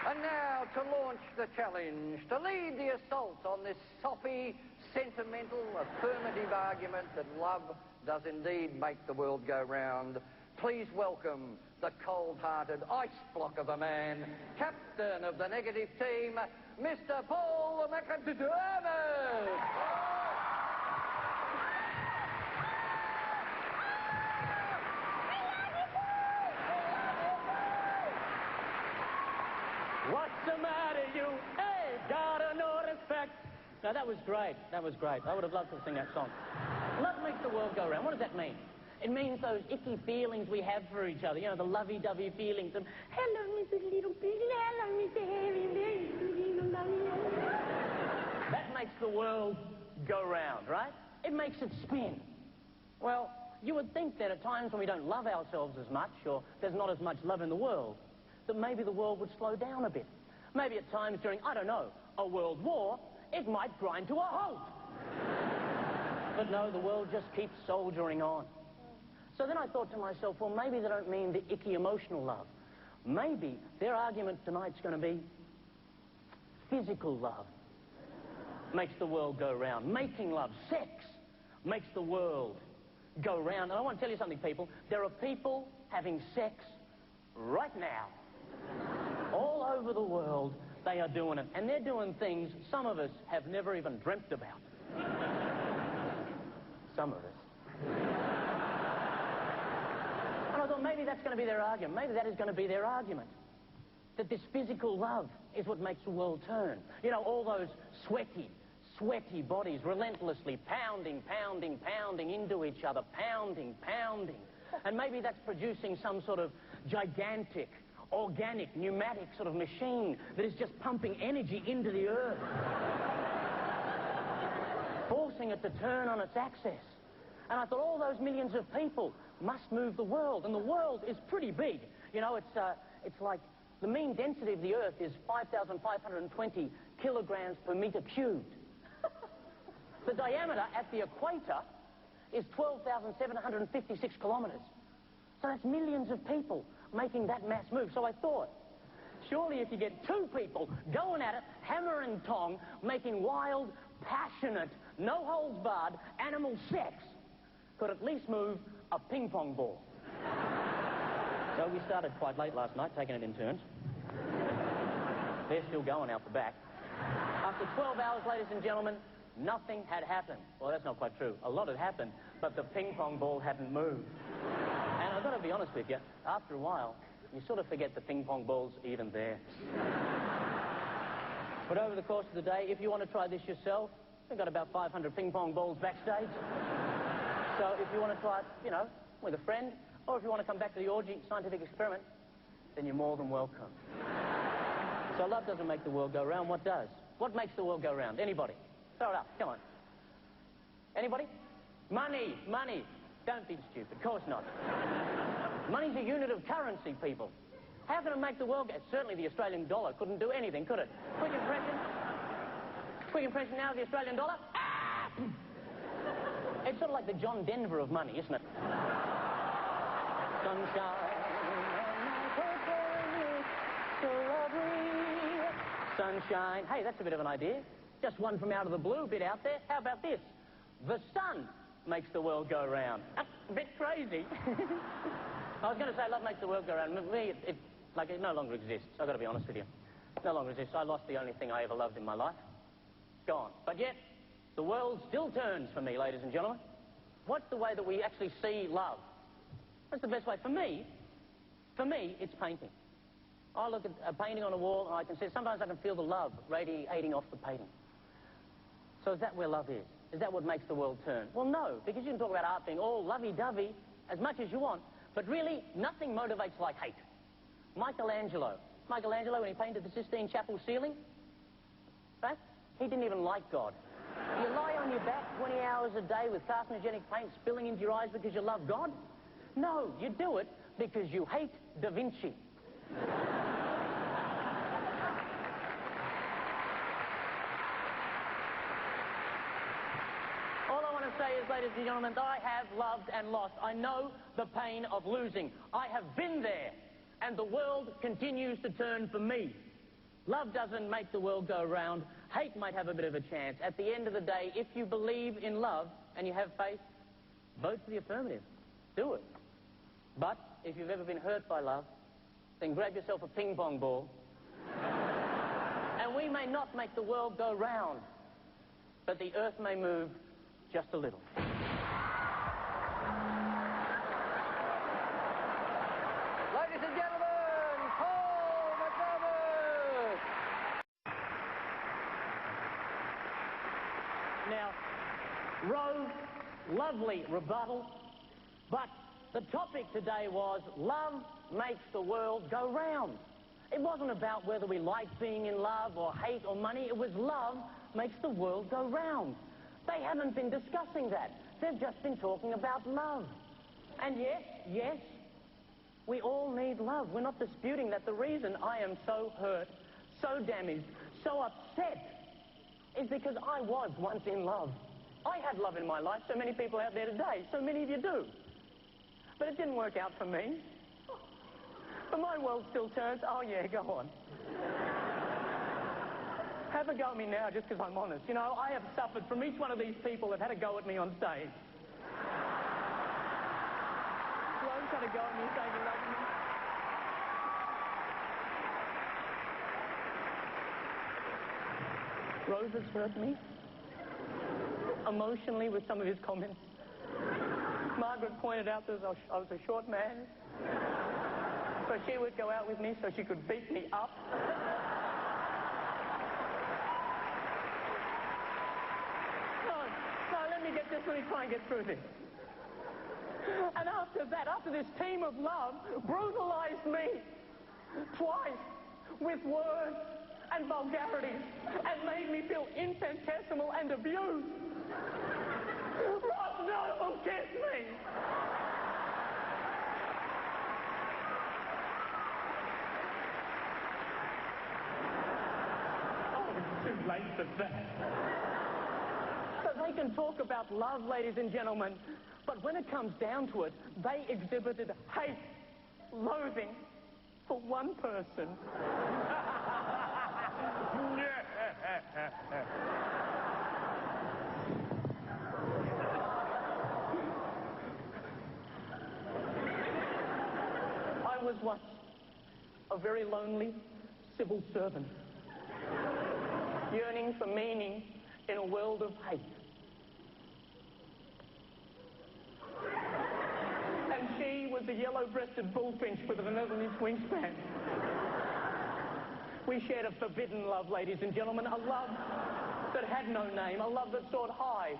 And now to launch the challenge, to lead the assault on this soppy, sentimental, affirmative argument that love does indeed make the world go round, please welcome the cold-hearted ice block of a man, captain of the negative team, Mr. Paul McDermott. What's the matter, you? Hey, got no respect. Now, that was great. That was great. I would have loved to sing that song. Love makes the world go round. What does that mean? It means those icky feelings we have for each other. You know, the lovey-dovey feelings of, hello, Mrs. Little Pig, hello, Mr. Hairy, that makes the world go round, right? It makes it spin. Well, you would think that at times when we don't love ourselves as much, or there's not as much love in the world, that maybe the world would slow down a bit. Maybe at times during, I don't know, a world war, it might grind to a halt. But no, the world just keeps soldiering on. So then I thought to myself, well, maybe they don't mean the icky emotional love. Maybe their argument tonight's going to be physical love. Makes the world go round. Making love, sex, makes the world go round. And I want to tell you something, people. There are people having sex right now. All over the world, they are doing it. And they're doing things some of us have never even dreamt about. Some of us. And I thought maybe that's going to be their argument. Maybe that is going to be their argument. That this physical love is what makes the world turn. You know, all those sweaty bodies relentlessly pounding into each other. Pounding. And maybe that's producing some sort of gigantic, organic, pneumatic sort of machine that is just pumping energy into the earth. Forcing it to turn on its axis. And I thought all those millions of people must move the world. And the world is pretty big. You know, it's like the mean density of the earth is 5,520 kilograms per meter cubed. The diameter at the equator is 12,756 kilometers. So that's millions of people making that mass move. So I thought, surely if you get two people going at it, hammer and tong, making wild, passionate, no-holds-barred animal sex, could at least move a ping-pong ball. So we started quite late last night, taking it in turns. They're still going out the back. After 12 hours, ladies and gentlemen, nothing had happened. Well, that's not quite true. A lot had happened, but the ping-pong ball hadn't moved. And I've got to be honest with you, after a while, you sort of forget the ping-pong ball's even there. But over the course of the day, if you want to try this yourself, we've got about 500 ping-pong balls backstage. So if you want to try it, you know, with a friend, or if you want to come back to the orgy scientific experiment, then you're more than welcome. So love doesn't make the world go round. What does? What makes the world go round? Anybody? Throw it up. Come on. Anybody? Money. Don't be stupid. Of course not. Money's a unit of currency, people. How can it make the world go? Certainly the Australian dollar couldn't do anything, could it? Quick impression now of the Australian dollar? Ah! It's sort of like the John Denver of money, isn't it? Sunshine, so lovely. Sunshine. Hey, that's a bit of an idea. Just one from out of the blue, a bit out there. How about this? The sun makes the world go round. A bit crazy. I was going to say love makes the world go round. For me, it no longer exists. I've got to be honest with you. It no longer exists. I lost the only thing I ever loved in my life. Gone. But yet, the world still turns for me, ladies and gentlemen. What's the way that we actually see love? What's the best way? For me, it's painting. I look at a painting on a wall and I can see, sometimes I can feel the love radiating off the painting. So is that where love is? Is that what makes the world turn? Well, no, because you can talk about art being all lovey-dovey as much as you want, but really, nothing motivates like hate. Michelangelo, when he painted the Sistine Chapel ceiling, right? He didn't even like God. You lie on your back 20 hours a day with carcinogenic paint spilling into your eyes because you love God? No, you do it because you hate Da Vinci. All I want to say is, ladies and gentlemen, that I have loved and lost. I know the pain of losing. I have been there, and the world continues to turn for me. Love doesn't make the world go round. Hate might have a bit of a chance. At the end of the day, if you believe in love and you have faith, vote for the affirmative. Do it. But if you've ever been hurt by love, then grab yourself a ping pong ball. And we may not make the world go round, but the earth may move just a little. Ladies and gentlemen, Paul McDermott! Now, Rose, lovely rebuttal, but the topic today was love makes the world go round. It wasn't about whether we like being in love or hate or money. It was love makes the world go round. They haven't been discussing that. They've just been talking about love. And yes, we all need love. We're not disputing that. The reason I am so hurt, so damaged, so upset is because I was once in love. I had love in my life. So many people out there today, so many of you do. But it didn't work out for me. But my world still turns. Oh, yeah, go on. Have a go at me now, just because I'm honest. You know, I have suffered from each one of these people that had a go at me on stage. Rose had a go at me saying he loved me. Rose has hurt me emotionally with some of his comments. Margaret pointed out that I was a short man. So she would go out with me so she could beat me up. Let me try and get through this. And after that, after this team of love brutalized me twice with words and vulgarities and made me feel infinitesimal and abused, Ross Noble kissed me. Oh, it's too late for that. They can talk about love, ladies and gentlemen, but when it comes down to it, they exhibited hate, loathing for one person. I was once a very lonely civil servant, yearning for meaning in a world of hate. And she was a yellow-breasted bullfinch with an 11-inch wingspan. We shared a forbidden love, ladies and gentlemen, a love that had no name, a love that soared high,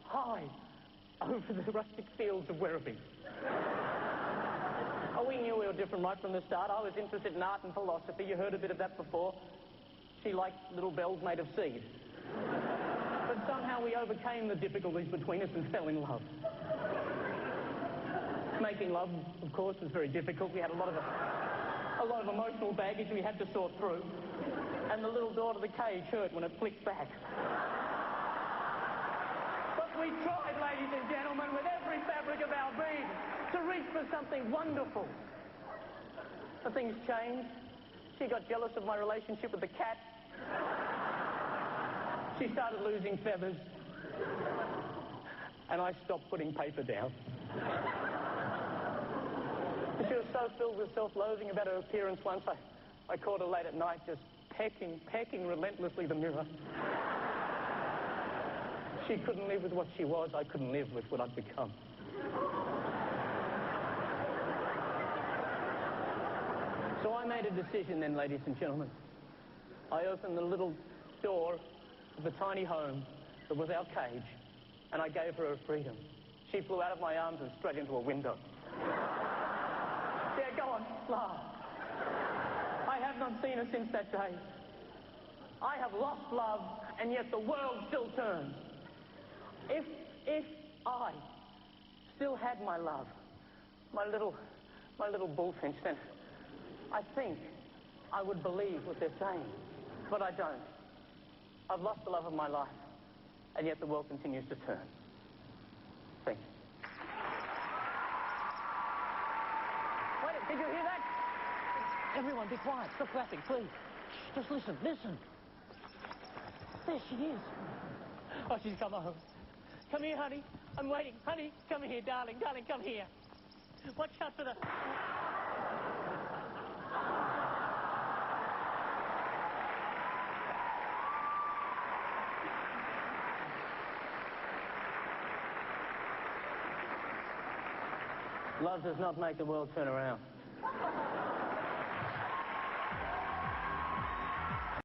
high over the rustic fields of Werribee. Oh, we knew we were different right from the start. I was interested in art and philosophy. You heard a bit of that before. She liked little bells made of seed. But somehow we overcame the difficulties between us and fell in love. Making love, of course, was very difficult. We had a lot of emotional baggage we had to sort through. And the little door to the cage hurt when it flicked back. But we tried, ladies and gentlemen, with every fabric of our being to reach for something wonderful. But things changed. She got jealous of my relationship with the cat. She started losing feathers. And I stopped putting paper down. She was so filled with self-loathing about her appearance once, I caught her late at night just pecking relentlessly the mirror. She couldn't live with what she was. I couldn't live with what I'd become. So I made a decision then, ladies and gentlemen. I opened the little door of the tiny home that was our cage, and I gave her freedom. She flew out of my arms and straight into a window. Yeah, go on, laugh. I have not seen her since that day. I have lost love, and yet the world still turns. If I still had my love, my little bullfinch, then I think I would believe what they're saying. But I don't. I've lost the love of my life, and yet the world continues to turn. Thank you. Wait, did you hear that? Everyone, be quiet. Stop clapping, please. Just listen, listen. There she is. Oh, she's come home. Come here, honey. I'm waiting. Honey, come here, darling. Darling, come here. Watch out for the... Love does not make the world turn around.